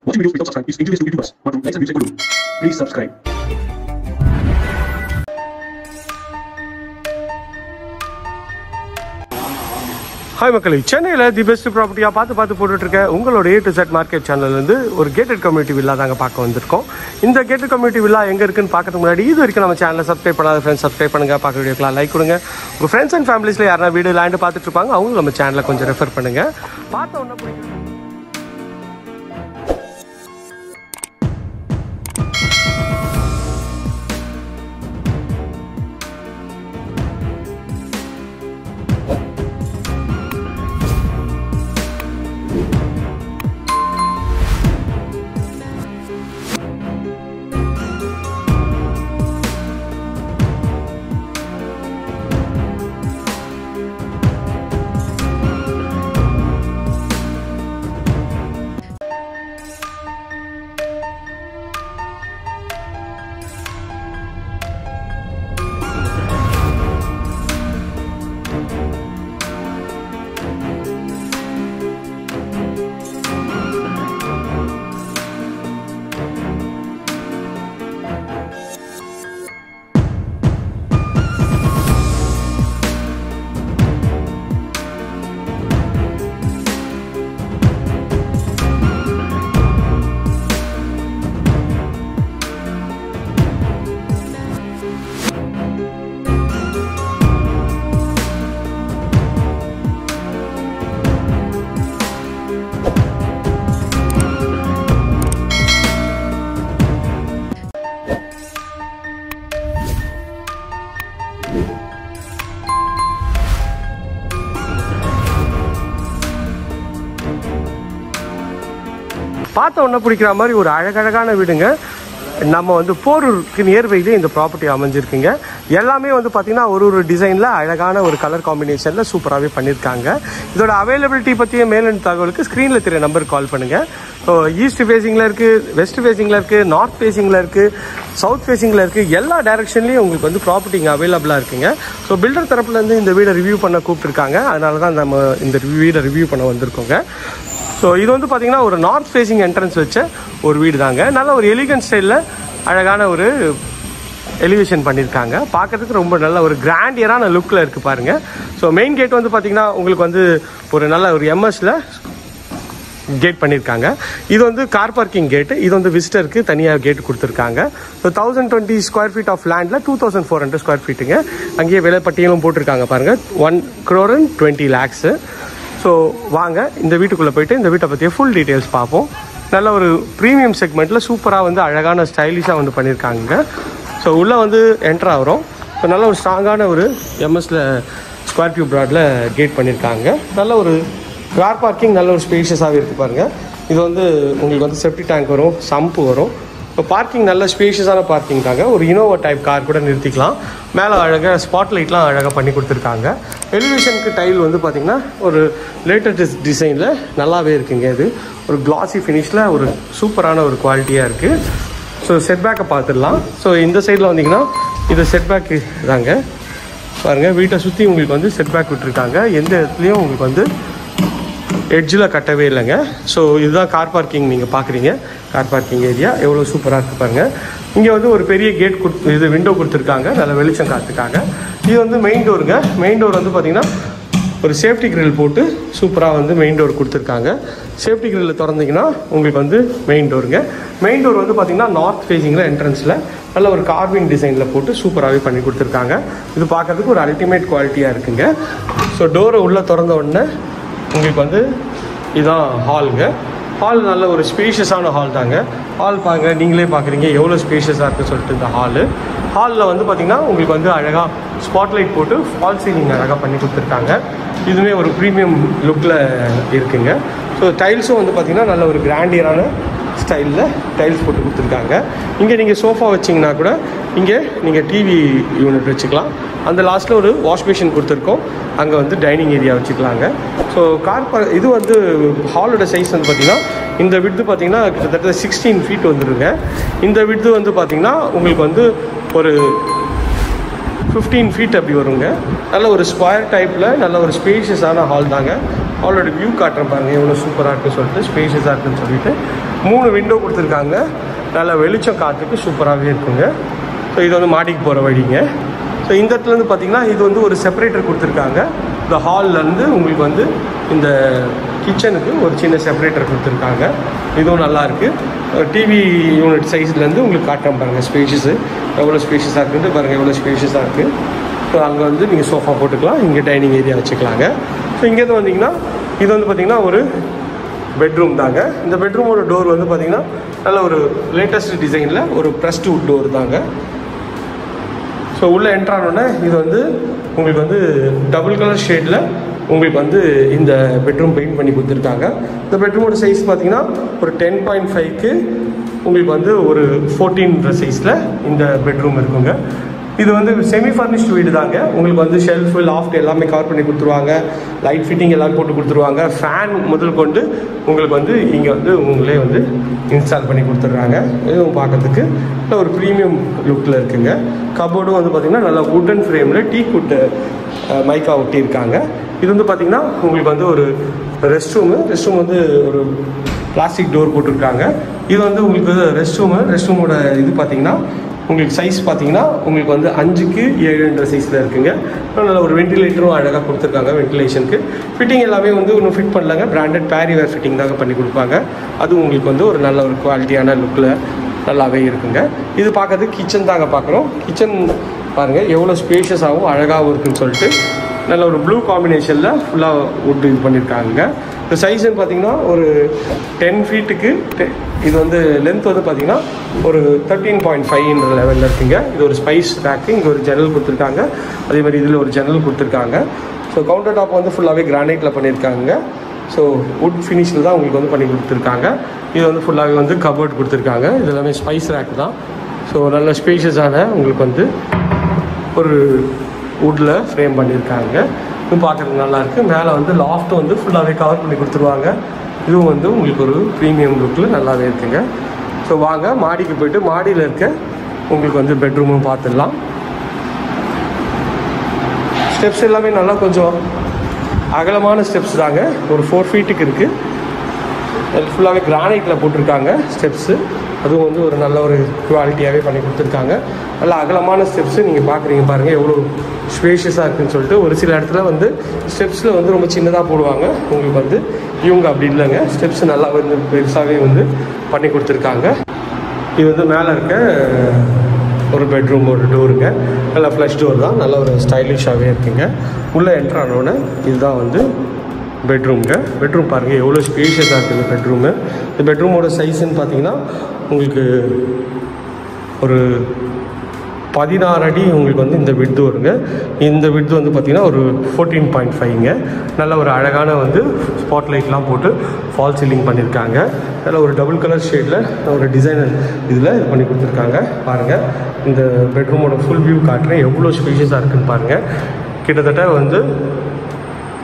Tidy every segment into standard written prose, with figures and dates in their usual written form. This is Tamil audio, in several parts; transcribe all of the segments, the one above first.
Watching videos without subscribe is injurious to YouTubers. Want to like and music guru? Please subscribe. Hi மக்களே, சென்னையில் தி பெஸ்ட் ப்ராப்பர்ட்டியாக பார்த்து போட்டுட்ருக்க உங்களோட A to Z மார்க்கெட் சேனல்லேருந்து ஒரு கேட்டட் கம்யூனிட்டி வில்லா தாங்க பார்க்க வந்திருக்கோம். இந்த கேட்டட் கம்யூனிட்டி வில்லா எங்கே இருக்குன்னு பார்க்கறதுக்கு முன்னாடி இது வரைக்கும் நம்ம சேனலை சப்ஸ்கிரைப் பண்ணாத ஃப்ரெண்ட்ஸ் சப்ஸ்கிரைப் பண்ணுங்கள், பார்க்க வீடியோக்கெலாம் லைக் கொடுங்க. உங்கள் ஃப்ரெண்ட்ஸ் அண்ட் ஃபேமிலிஸில் யாரா வீடியோ லேண்டு பார்த்துட்டு இருப்பாங்க, அவங்க நம்ம சேனலை கொஞ்சம் ரெஃபர் பண்ணுங்கள். பார்த்த ஒன்றா பிடிக்கும். பார்த்த ஒன்றா பிடிக்கிற மாதிரி ஒரு அழகழகான வீடுங்க. நம்ம வந்து போரூருக்கு நியர்பைலே இந்த ப்ராப்பர்ட்டி அமைஞ்சிருக்குங்க. எல்லாமே வந்து பார்த்திங்கன்னா ஒரு டிசைனில் அழகான ஒரு கலர் காம்பினேஷனில் சூப்பராகவே பண்ணியிருக்காங்க. இதோட அவைலபிலிட்டி பற்றிய மேலும் தகவலுக்கு ஸ்க்ரீனில் தெரிய நம்பருக்கு கால் பண்ணுங்கள். ஸோ ஈஸ்ட் ஃபேஸிங்கில் இருக்குது, வெஸ்ட் ஃபேஸிங்கில் இருக்குது, நார்த் ஃபேஸிங்கில் இருக்குது, சவுத் ஃபேஸிங்கில் இருக்குது. எல்லா டைரக்ஷன்லேயும் உங்களுக்கு வந்து ப்ராப்பர்ட்டி இங்கே அவைலபிளாக இருக்குங்க. ஸோ பில்டர் தரப்புலேருந்து இந்த வீடை ரிவ்யூ பண்ண கூப்பிட்டுருக்காங்க. அதனால தான் நம்ம இந்த வீடை ரிவ்யூ பண்ண வந்திருக்கோங்க. ஸோ இது வந்து பார்த்திங்கன்னா ஒரு நார்த் ஃபேஸிங் என்ட்ரன்ஸ் வச்ச ஒரு வீடு தாங்க. நல்ல ஒரு எலிகன்ட் ஸ்டைலில் அழகான ஒரு எலிவேஷன் பண்ணியிருக்காங்க. பார்க்கறதுக்கு ரொம்ப நல்ல ஒரு கிராண்டியரான லுக்கில் இருக்குது பாருங்கள். ஸோ மெயின் கேட் வந்து பார்த்திங்கன்னா உங்களுக்கு வந்து ஒரு நல்ல ஒரு எம்எஸ்ல கேட் பண்ணியிருக்காங்க. இது வந்து கார் பார்க்கிங் கேட்டு. இது வந்து விசிட்டருக்கு தனியாக கேட் கொடுத்துருக்காங்க. ஸோ 1020 ஸ்கொயர் ஃபீட் ஆஃப் லேண்டில் 2400 ஸ்கொயர் ஃபீட்டுங்க. அங்கேயே விலைப்பட்டியலும் போட்டிருக்காங்க பாருங்கள், 1,20,00,000. ஸோ வாங்க இந்த வீட்டுக்குள்ளே போயிட்டு இந்த வீட்டை பற்றிய ஃபுல் டீட்டெயில்ஸ் பார்ப்போம். நல்ல ஒரு ப்ரீமியம் செக்மெண்ட்டில் சூப்பராக வந்து அழகான ஸ்டைலிஷாக வந்து பண்ணியிருக்காங்க. ஸோ உள்ளே வந்து என்ட்ரு ஆகிறோம். ஸோ நல்ல ஒரு ஸ்ட்ராங்கான ஒரு எம்எஸ்ல ஸ்கொயர் டியூப் ப்ராடில் கேட் பண்ணியிருக்காங்க. நல்ல ஒரு கார் பார்க்கிங் நல்ல ஒரு ஸ்பேஷியஸாகவே இருக்குது பாருங்கள். இது வந்து உங்களுக்கு வந்து செப்டி டேங்க் வரும், சம்பு வரும். இப்போ பார்க்கிங் நல்ல ஸ்பேஷியஸான பார்க்கிங் தாங்க. ஒரு இனோவா டைப் கார் கூட நிறுத்திக்கலாம். மேலே அழகாக ஸ்பாட் லைட்லாம் அழகாக பண்ணி கொடுத்துருக்காங்க. எலிவேஷனுக்கு டைல் வந்து பார்த்திங்கன்னா ஒரு லேட்டஸ்ட் டிசைனில் நல்லாவே இருக்குங்க. இது ஒரு கிளாசி ஃபினிஷில் ஒரு சூப்பரான ஒரு குவாலிட்டியாக இருக்குது. ஸோ செட்பேக்கை பார்த்துடலாம். ஸோ இந்த சைடில் வந்தீங்கன்னா இது செட்பேக்கு தாங்க பாருங்கள். வீட்டை சுற்றி உங்களுக்கு வந்து செட்பேக் விட்டுருக்காங்க. எந்த இடத்துலையும் உங்களுக்கு வந்து எட்ஜில் கட்டவே இல்லைங்க. ஸோ இதுதான் கார் பார்க்கிங் நீங்கள் பார்க்குறீங்க. கார் பார்க்கிங் ஏரியா எவ்வளோ சூப்பராக இருக்குது பாருங்கள். இங்கே வந்து ஒரு பெரிய கேட் இது விண்டோ கொடுத்துருக்காங்க, நல்ல வெளிச்சம் காத்துக்காங்க. இது வந்து மெயின் டோருங்க. மெயின் டோர் வந்து பார்த்திங்கன்னா ஒரு சேஃப்டி கிரில் போட்டு சூப்பராக வந்து மெயின் டோர் கொடுத்துருக்காங்க. சேஃப்டி கிரில் திறந்தீங்கன்னா உங்களுக்கு வந்து மெயின் டோருங்க. மெயின் டோர் வந்து பார்த்திங்கன்னா நார்த் ஃபேஸிங்கில் என்ட்ரன்ஸில் நல்ல ஒரு கார்விங் டிசைனில் போட்டு சூப்பராகவே பண்ணி கொடுத்துருக்காங்க. இது பார்க்குறதுக்கு ஒரு அல்டிமேட் குவாலிட்டியாக இருக்குங்க. ஸோ டோரை உள்ளே திறந்த உடனே உங்களுக்கு வந்து இதுதான் ஹாலுங்க. ஹால் நல்ல ஒரு ஸ்பேஷியஸான ஹால் தாங்க. ஹால் பாருங்க, நீங்களே பார்க்குறீங்க எவ்வளோ ஸ்பேஷியஸாக இருக்குன்னு சொல்லிட்டு இந்த ஹாலில் வந்து பார்த்திங்கன்னா உங்களுக்கு வந்து அழகாக ஸ்பாட்லைட் போட்டு ஃபால் சீலிங் அழகாக பண்ணி கொடுத்துருக்காங்க. இதுவுமே ஒரு ப்ரீமியம் லுக்கில் இருக்குங்க. ஸோ டைல்ஸும் வந்து பார்த்திங்கன்னா நல்ல ஒரு கிராண்டியரான ஸ்டைலில் டைல்ஸ் போட்டு கொடுத்துருக்காங்க. இங்கே நீங்கள் சோஃபா வச்சிங்கன்னா கூட இங்கே நீங்கள் டிவி யூனிட் வச்சுக்கலாம். அந்த லாஸ்ட்டில் ஒரு வாஷ் மிஷின் கொடுத்துருக்கோம். அங்கே வந்து டைனிங் ஏரியா வச்சுக்கலாங்க. ஸோ இது வந்து ஹாலோட சைஸ் வந்து பார்த்திங்கன்னா இந்த விட்து பார்த்திங்கன்னா கிட்டத்தட்ட 16 ஃபீட் வந்துடுங்க. இந்த விட்து வந்து பார்த்திங்கன்னா உங்களுக்கு வந்து ஒரு 15 ஃபீட் அப்படி வருங்க. நல்ல ஒரு ஸ்கொயர் டைப்பில் நல்ல ஒரு ஸ்பேஷியஸான ஹால் தாங்க. ஹாலோட வியூ காட்டுறேன் பாருங்கள் எவ்வளோ சூப்பராக இருக்குன்னு சொல்லிட்டு, ஸ்பேஷியஸாக இருக்குன்னு சொல்லிட்டு. 3 விண்டோ கொடுத்துருக்காங்க. நல்ல வெளிச்சம் காற்றுக்கு சூப்பராகவே இருக்குங்க. ஸோ இது வந்து மாடிக்கு போகிற வழிங்க. ஸோ இந்த இடத்துலேருந்து பார்த்தீங்கன்னா இது வந்து ஒரு செப்பரேட்டர் கொடுத்துருக்காங்க. இந்த ஹால்லேருந்து உங்களுக்கு வந்து இந்த கிச்சனுக்கு ஒரு சின்ன செப்பரேட்டர் கொடுத்துருக்காங்க. இதுவும் நல்லாயிருக்கு. டிவி யூனிட் சைஸ்லேருந்து உங்களுக்கு காட்டுறேன் பாருங்கள். ஸ்பேஷியஸு எவ்வளோ ஸ்பேஷியஸாக இருக்குன்ட்டு பாருங்கள், எவ்வளோ ஸ்பேஷியஸாக இருக்குது. ஸோ அங்கே வந்து நீங்கள் சோஃபா போட்டுக்கலாம், இங்கே டைனிங் ஏரியா வச்சுக்கலாங்க. ஸோ இங்கேருந்து வந்தீங்கன்னா இது வந்து பார்த்திங்கன்னா ஒரு பெட்ரூம் தாங்க. இந்த பெட்ரூமோட டோர் வந்து பார்த்திங்கன்னா நல்ல ஒரு லேட்டஸ்ட் டிசைனில் ஒரு ப்ரெஸ்ட் வுட் டோர் தாங்க. ஸோ உள்ளே என்ட்ரானோடனே இது வந்து உங்களுக்கு வந்து டபுள் கலர் ஷேடில் உங்களுக்கு வந்து இந்த பெட்ரூம் பெயிண்ட் பண்ணி கொடுத்துருக்காங்க. இந்த பெட்ரூமோட சைஸ் பார்த்தீங்கன்னா ஒரு 10.5க்கு உங்களுக்கு வந்து ஒரு 14 சைஸில் இந்த பெட்ரூம் இருக்குங்க. இது வந்து செமி ஃபர்னிஷ்டு வீடு தாங்க. உங்களுக்கு வந்து ஷெல்ஃபு லாஃப்ட் எல்லாமே கவர் பண்ணி கொடுத்துருவாங்க. லைட் ஃபிட்டிங் எல்லாம் போட்டு கொடுத்துருவாங்க. ஃபேன் முதல் கொண்டு உங்களுக்கு வந்து இங்கே வந்து உங்களே வந்து இன்ஸ்டால் பண்ணி கொடுத்துட்றாங்க. இதுவும் பார்க்கறதுக்கு நல்ல ஒரு ப்ரீமியம் லுக்கில் இருக்குங்க. கபோர்டும் வந்து பார்த்திங்கன்னா நல்லா வுட்டன் ஃப்ரேமில் டீக்குட் மைக்கா ஒட்டியிருக்காங்க. இது வந்து பார்த்திங்கன்னா உங்களுக்கு வந்து ஒரு ரெஸ்ட் ரூம் வந்து ஒரு பிளாஸ்டிக் டோர் போட்டிருக்காங்க. இது வந்து உங்களுக்கு ரெஸ்ட் ரூமோட இது பார்த்திங்கன்னா உங்களுக்கு சைஸ் பார்த்தீங்கன்னா உங்களுக்கு வந்து 5க்கு 7 சைஸில் இருக்குங்க. நல்ல ஒரு வென்டிலேட்டரும் அழகாக கொடுத்துருக்காங்க. வென்டிலேஷனுக்கு ஃபிட்டிங் எல்லாமே வந்து ஒன்றும் ஃபிட் பண்ணலாங்க. பிராண்டட் பேரிவேர் ஃபிட்டிங் தாங்க பண்ணி கொடுப்பாங்க. அதுவும் உங்களுக்கு வந்து ஒரு நல்ல ஒரு குவாலிட்டியான லுக்கில் நல்லாவே இருக்குங்க. இது பார்க்கறதுக்கு கிச்சன் தாங்க பார்க்குறோம். கிச்சன் பாருங்கள் எவ்வளோ ஸ்பேஷியஸாகவும் அழகாகவும் இருக்குதுன்னு சொல்லிட்டு நல்ல ஒரு ப்ளூ காம்பினேஷனில் ஃபுல்லாக வுட் இது பண்ணியிருக்காங்க. இந்த சைஸ்ன்னு பார்த்தீங்கன்னா ஒரு 10 ஃபீட்டுக்கு இது வந்து லென்த் வந்து பார்த்திங்கன்னா ஒரு 13.5 லெவலில் இருக்குங்க. இது ஒரு ஸ்பைஸ் ரேக்கு. இங்கே ஒரு ஜன்னல் கொடுத்துருக்காங்க. அதே மாதிரி இதில் ஒரு ஜன்னல் கொடுத்துருக்காங்க. ஸோ கவுண்டர் டாப் வந்து ஃபுல்லாகவே கிரானைட்டில் பண்ணியிருக்காங்க. ஸோ வுட் ஃபினிஷில் தான் உங்களுக்கு வந்து பண்ணி கொடுத்துருக்காங்க. இது வந்து ஃபுல்லாகவே வந்து கபோர்ட் கொடுத்துருக்காங்க. இது எல்லாமே ஸ்பைஸ் ரேக் தான். ஸோ நல்ல ஸ்பேஷியஸான உங்களுக்கு வந்து ஒரு வுட்டில் ஃப்ரேம் பண்ணியிருக்காங்க. இது பார்க்குறதுக்கு நல்லாயிருக்கு. மேலே வந்து லாஃப்ட்டு வந்து ஃபுல்லாகவே கவர் பண்ணி கொடுத்துருவாங்க. இதுவும் வந்து உங்களுக்கு ஒரு ப்ரீமியம் லுக்கில் நல்லாவே இருக்குங்க. ஸோ வாங்க மாடிக்கு போய்ட்டு மாடியில் இருக்க உங்களுக்கு வந்து பெட்ரூமும் பார்த்துடலாம். ஸ்டெப்ஸ் எல்லாமே நல்லா கொஞ்சம் அகலமான ஸ்டெப்ஸ் தாங்க. ஒரு 4 ஃபீட்டுக்கு இருக்குது. ஃபுல்லாகவே கிரானைட்டில் போட்டிருக்காங்க ஸ்டெப்ஸு. அதுவும் வந்து ஒரு நல்ல ஒரு குவாலிட்டியாகவே பண்ணி கொடுத்துருக்காங்க. நல்ல அகலமான ஸ்டெப்ஸு நீங்கள் பார்க்குறீங்க பாருங்கள் எவ்வளோ ஸ்பேஷியஸாக இருக்குதுன்னு சொல்லிட்டு. ஒரு சில இடத்துல வந்து ஸ்டெப்ஸில் வந்து ரொம்ப சின்னதாக போடுவாங்க. உங்களுக்கு வந்து இவங்க அப்படி இல்லைங்க. ஸ்டெப்ஸ் நல்லா வந்து பெருசாகவே வந்து பண்ணி கொடுத்துருக்காங்க. இது வந்து மேலே இருக்க ஒரு பெட்ரூம் ஒரு டோருங்க. நல்லா ஃப்ளஷ் டோர் தான். நல்ல ஒரு ஸ்டைலிஷாகவே இருக்குங்க. உள்ளே என்ட்ரானோடனே இதுதான் வந்து பெட்ரூம்ங்க. பெட்ரூம் பாருங்கள் எவ்வளோ ஸ்பேஷியஸாக இருக்குது இந்த பெட்ரூமு. இந்த பெட்ரூமோட சைஸுன்னு பார்த்தீங்கன்னா உங்களுக்கு ஒரு 16 அடி உங்களுக்கு வந்து இந்த விட்து வருங்க. இந்த விட்து வந்து பார்த்திங்கன்னா ஒரு 14.5ங்க. நல்ல ஒரு அழகான வந்து ஸ்பாட் லைட்லாம் போட்டு ஃபால் சீலிங் பண்ணியிருக்காங்க. நல்ல ஒரு டபுள் கலர் ஷேடில் ஒரு டிசைனர் இதில் இது பண்ணி கொடுத்துருக்காங்க. பாருங்கள் இந்த பெட்ரூமோட ஃபுல் வியூ காட்டுறேன். எவ்வளோ ஸ்பேஷியஸாக இருக்குதுன்னு பாருங்கள். கிட்டத்தட்ட வந்து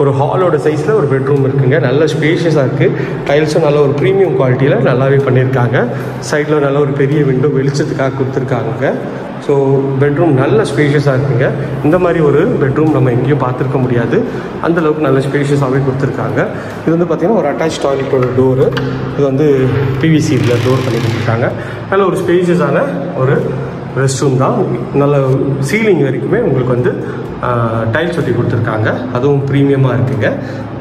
ஒரு ஹாலோட சைஸில் ஒரு பெட்ரூம் இருக்குங்க. நல்ல ஸ்பேஷியஸாக இருக்குது. டைல்ஸும் நல்ல ஒரு ப்ரீமியம் குவாலிட்டியில் நல்லாவே பண்ணியிருக்காங்க. சைடில் நல்ல ஒரு பெரிய விண்டோ வெளிச்சத்துக்காக கொடுத்துருக்காங்க. ஸோ பெட்ரூம் நல்ல ஸ்பேஷியஸாக இருக்குங்க. இந்த மாதிரி ஒரு பெட்ரூம் நம்ம எங்கேயும் பார்த்துருக்க முடியாது. அந்தளவுக்கு நல்ல ஸ்பேஷியஸாகவே கொடுத்துருக்காங்க. இது வந்து பார்த்திங்கன்னா ஒரு அட்டாச் டாய்லெட்டோட டோரு. இது வந்து பிவிசியில் டோர் பண்ணி கொடுத்துருக்காங்க. நல்ல ஒரு ஸ்பேஷியஸான ஒரு ரெஸ்ட் ரூம் தான். நல்ல சீலிங் வரைக்குமே உங்களுக்கு வந்து டைல்ஸ் ஒட்டி கொடுத்துருக்காங்க. அதுவும் ப்ரீமியமாக இருக்குங்க.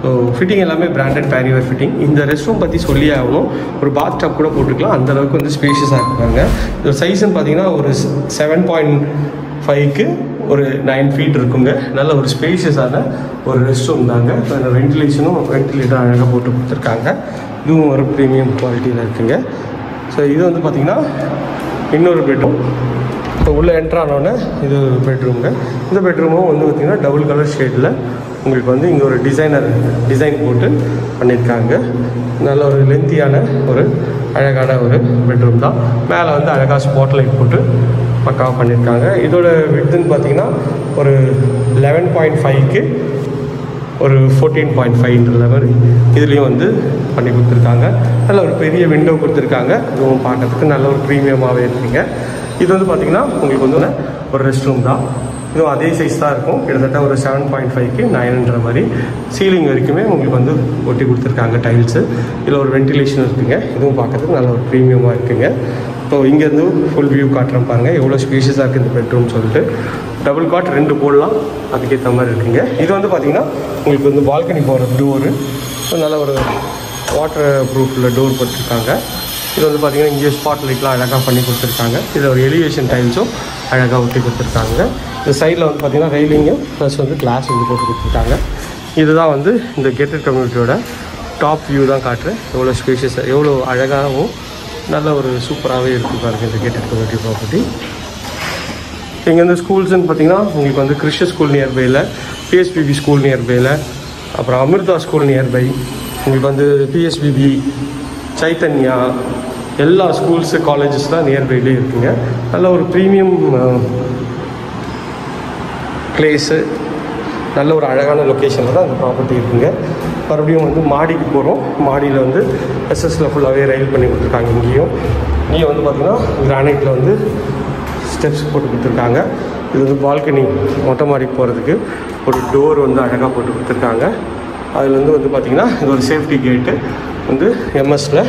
ஸோ ஃபிட்டிங் எல்லாமே பிராண்டட் பேரிவேர் ஃபிட்டிங். இந்த ரெஸ்ட் ரூம் பற்றி சொல்லியே ஆகணும். ஒரு பாத் டப் கூட போட்டுக்கலாம். அந்தளவுக்கு வந்து ஸ்பேஷியஸாக இருக்காங்க. இது சைஸ்ன்னு பார்த்தீங்கன்னா ஒரு 7.5க்கு ஒரு 9 ஃபீட் இருக்குங்க. நல்ல ஒரு ஸ்பேஷியஸான ஒரு ரெஸ்ட் ரூம் தாங்க. வென்டிலேட்டர் அழகாக போட்டு கொடுத்துருக்காங்க. இதுவும் ஒரு ப்ரீமியம் குவாலிட்டியில் இருக்குங்க. ஸோ இது வந்து பார்த்திங்கன்னா இன்னொரு பெட்ரூம். ஸோ உள்ளே என்ட்ரானோடனே இது பெட்ரூம்ங்க. இந்த பெட்ரூமும் வந்து பார்த்திங்கன்னா டபுள் கலர் ஷேடில் உங்களுக்கு வந்து இங்கே ஒரு டிசைன் போட்டு பண்ணியிருக்காங்க. நல்ல ஒரு லென்த்தியான ஒரு அழகான ஒரு பெட்ரூம் தான். மேலே வந்து அழகாக ஸ்பாட் லைட் போட்டு பக்காவாக பண்ணியிருக்காங்க. இதோட விட்த்துன்னு பார்த்திங்கன்னா ஒரு 11.5க்கு ஒரு 14.5 மாதிரி இதுலேயும் வந்து பண்ணி கொடுத்துருக்காங்க. நல்ல ஒரு பெரிய விண்டோ கொடுத்துருக்காங்க. அதுவும் பார்க்கறதுக்கு நல்ல ஒரு ப்ரீமியமாகவே இருக்குங்க. இது வந்து பார்த்திங்கன்னா உங்களுக்கு வந்து ஒரு ரெஸ்ட் ரூம் தான். இதுவும் அதே சைஸ் தான் இருக்கும். கிட்டத்தட்ட ஒரு 7.5க்கு 9ன்ற மாதிரி சீலிங் வரைக்குமே உங்களுக்கு வந்து ஒட்டி கொடுத்துருக்காங்க டைல்ஸு. இதில் ஒரு வென்டிலேஷன் இருக்குங்க. இதுவும் பார்க்கறதுக்கு நல்ல ஒரு ப்ரீமியமாக இருக்குங்க. ஸோ இங்கேருந்து ஃபுல் வியூ காட்டுறேன் பாருங்கள் எவ்வளோ ஸ்பேஷியஸாக இருக்குது இந்த பெட்ரூம்னு சொல்லிட்டு. டபுள் காட் 2 போடலாம், அதுக்கேற்ற மாதிரி இருக்குங்க. இது வந்து பார்த்திங்கன்னா உங்களுக்கு வந்து பால்கனி போகிற டோரு, நல்ல ஒரு வாட்டர் ப்ரூஃபில் டோர் போட்டிருக்காங்க. இது வந்து பார்த்திங்கன்னா இங்கே ஸ்பாட் லைட்லாம் அழகாக பண்ணி கொடுத்துருக்காங்க. இதில் ஒரு எலிவேஷன் டைல்ஸும் அழகாக ஒட்டி கொடுத்துருக்காங்க. இந்த சைடில் வந்து பார்த்திங்கன்னா ரெயிலிங்கு ப்ளஸ் வந்து கிளாஸ் வந்து போட்டு கொடுத்துருக்காங்க. இதுதான் வந்து இந்த கேட்டட் கம்யூனிட்டியோட டாப் வியூ தான் காட்டுறேன். எவ்வளோ ஸ்பேஷியஸாக எவ்வளோ அழகாகவும் நல்ல ஒரு சூப்பராகவே இருக்குது பாருங்கள் இந்த கேட்டட் கம்யூனிட்டி ப்ராப்பர்ட்டி. இங்கேருந்து ஸ்கூல்ஸ்ன்னு பார்த்திங்கன்னா உங்களுக்கு வந்து கிறிஸ்டிய ஸ்கூல் நியர்பையில், பிஎஸ்பிபி ஸ்கூல் நியர்பையில், அப்புறம் அமிர்தா ஸ்கூல் நியர்பை, உங்களுக்கு வந்து பிஎஸ்பிபி, சைத்தன்யா, எல்லா ஸ்கூல்ஸு காலேஜஸ் தான் நியர்பைலே இருக்குங்க. நல்ல ஒரு ப்ரீமியம் பிளேஸு, நல்ல ஒரு அழகான லொக்கேஷனில் தான் அந்த ப்ராப்பர்ட்டி இருக்குங்க. மறுபடியும் வந்து மாடிக்கு போகிறோம். மாடியில் வந்து எஸ்எஸில் ஃபுல்லாகவே ரயில் பண்ணி கொடுத்துருக்காங்க. இங்கேயும் வந்து பார்த்திங்கன்னா கிரானைட்டில் வந்து ஸ்டெப்ஸ் போட்டு கொடுத்துருக்காங்க. இது வந்து பால்கனி மொட்டை மாடிக்கு போகிறதுக்கு ஒரு டோர் வந்து அழகாக போட்டு கொடுத்துருக்காங்க. அதுலேருந்து வந்து பார்த்திங்கன்னா இது ஒரு சேஃப்டி கேட்டு வந்து எம்எஸில்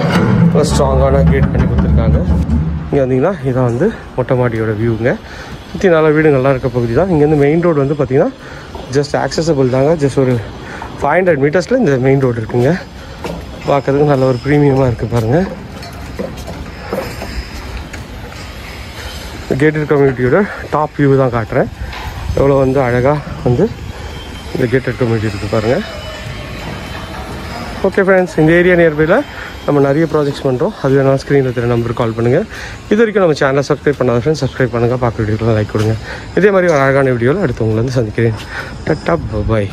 ஒரு ஸ்ட்ராங்கான கேட் பண்ணி கொடுத்துருக்காங்க. இங்கே வந்தீங்கன்னா இதான் வந்து மொட்டை மாடியோட வியூங்க. சுற்றி நல்ல வீடுங்கள்லாம் இருக்க பகுதி தான். இங்கேருந்து மெயின் ரோடு வந்து பார்த்திங்கன்னா ஜஸ்ட் ஆக்சசபிள் தாங்க. ஜஸ்ட் ஒரு 500 மீட்டர்ஸில் இந்த மெயின் ரோடு இருக்குங்க. பார்க்கறதுக்கு நல்ல ஒரு ப்ரீமியமாக இருக்குது பாருங்கள். கேட்டட் கம்யூனிட்டியோட டாப் வியூ தான் காட்டுறேன். எவ்வளோ வந்து அழகாக வந்து இந்த கேட்டட் கம்யூனிட்டி இருக்குது பாருங்கள். ஓகே ஃப்ரெண்ட்ஸ், இந்த ஏரியா நியர்பையில் நம்ம நிறைய ப்ராஜெக்ட்ஸ் பண்ணுறோம். அது வேணாலும் ஸ்க்ரீனில் தெரிய நம்பருக்கு கால் பண்ணுங்கள். இது வரைக்கும் நம்ம சேனலை சப்ஸ்கிரைப் பண்ணாத ஃப்ரெண்ட்ஸ் சப்ஸ்கிரைப் பண்ணுங்கள். பார்க்குற வீடியோக்கெலாம் லைக் கொடுங்க. இதே மாதிரி ஒரு அழகான வீடியோவில் அடுத்து உங்களை வந்து சந்திக்கிறேன். டட்டா பாய்.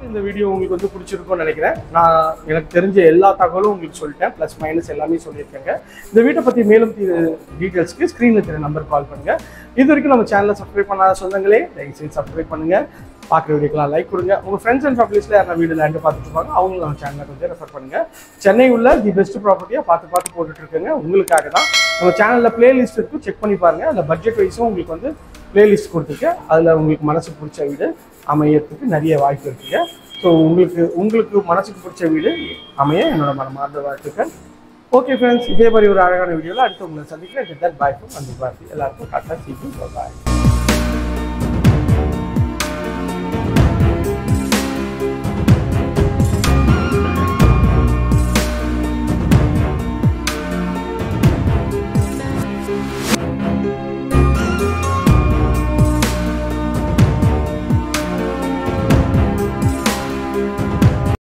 இந்த வீடியோ உங்களுக்கு வந்து பிடிச்சிருக்கும்னு நினைக்கிறேன். நான் எனக்கு தெரிஞ்ச எல்லா தகவலும் உங்களுக்கு சொல்லிட்டேன், ப்ளஸ் மைனஸ் எல்லாமே சொல்லியிருக்கேங்க. இந்த வீட்டை பற்றி மேலும் டீட்டெயில்ஸ்க்கு ஸ்க்ரீனில் தெரிய நம்பர் கால் பண்ணுங்கள். இது வரைக்கும் நம்ம சேனலை சப்ஸ்கிரைப் பண்ணாத சொந்தங்களே தயவுசெய்து சப்ஸ்கிரைப் பண்ணுங்கள். பார்க்குற வீடியோக்கெல்லாம் லைக் கொடுங்க. உங்கள் ஃப்ரெண்ட்ஸ் அண்ட் ஃபேமிலிஸில் யாரும் வீடியோ லேண்டு பார்த்துட்டு இருப்பாங்க, அவங்களும் நம்ம சேனலை கொஞ்சம் ரெஃபர் பண்ணுங்கள். சென்னை உள்ள தி பெஸ்ட் ப்ராப்பர்ட்டியாக பார்த்து போட்டுட்ருக்கேங்க. உங்களுக்காக தான் நம்ம சேனலில் பிளேலிஸ்ட் இருக்குது, செக் பண்ணி பாருங்கள். அதில் பட்ஜெட் வைஸும் உங்களுக்கு வந்து பிளேலிஸ்ட் கொடுத்துருக்கேன். அதில் உங்களுக்கு மனசுக்கு பிடிச்ச வீடு அமையறதுக்கு நிறைய வாய்ப்பு இருக்குங்க. ஸோ உங்களுக்கு மனசுக்கு பிடிச்ச வீடு அமைய என்னோட மனமார்ந்த வாழ்த்துக்கள். ஓகே ஃப்ரெண்ட்ஸ், இதே மாதிரி ஒரு அழகான வீடியோவில் அடுத்து உங்களை சந்திக்கிறேன். பாய் ஃப்ரம் அன்பு பார்த்தி. எல்லாருக்கும் டாட்டா, சீக்கிரம் பாய்.